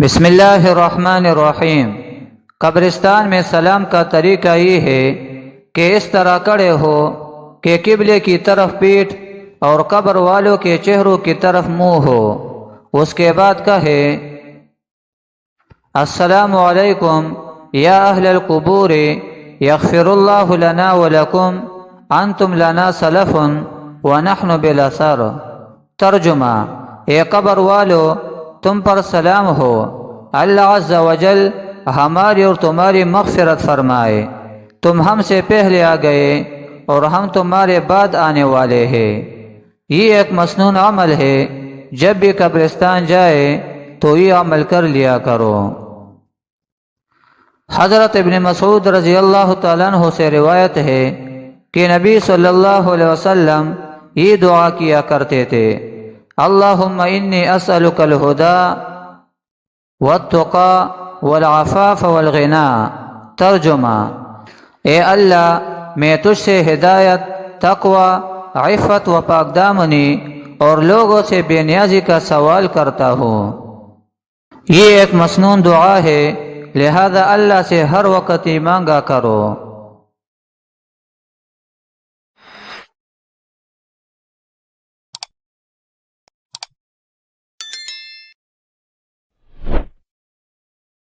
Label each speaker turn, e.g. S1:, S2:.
S1: بسم اللہ الرحمن الرحیم۔ قبرستان میں سلام کا طریقہ یہ ہے کہ اس طرح کھڑے ہو کہ قبلے کی طرف پیٹھ اور قبر والوں کے چہروں کی طرف منہ ہو۔ اس کے بعد کہے السلام علیکم یا اہل القبور یغفر اللہ لنا ولکم انتم لنا سلف ونحن بالاثر۔ ترجمہ: اے قبر والو، تم پر سلام ہو، اللہ عز و جل ہماری اور تمہاری مغفرت فرمائے، تم ہم سے پہلے آ گئے اور ہم تمہارے بعد آنے والے ہیں۔ یہ ایک مسنون عمل ہے، جب بھی قبرستان جائے تو یہ عمل کر لیا کرو۔ حضرت ابن مسعود رضی اللہ تعالیٰ عنہ سے روایت ہے کہ نبی صلی اللہ علیہ وسلم یہ دعا کیا کرتے تھے: اللہم انی اسألک الہدی والتقی والعفاف والغنی۔ ترجمہ: اے اللہ، میں تجھ سے ہدایت، تقوی، عفت و پاک دامنی اور لوگوں سے بے نیازی کا سوال کرتا ہوں۔ یہ ایک مسنون دعا ہے، لہذا اللہ سے ہر وقت ہی مانگا کرو۔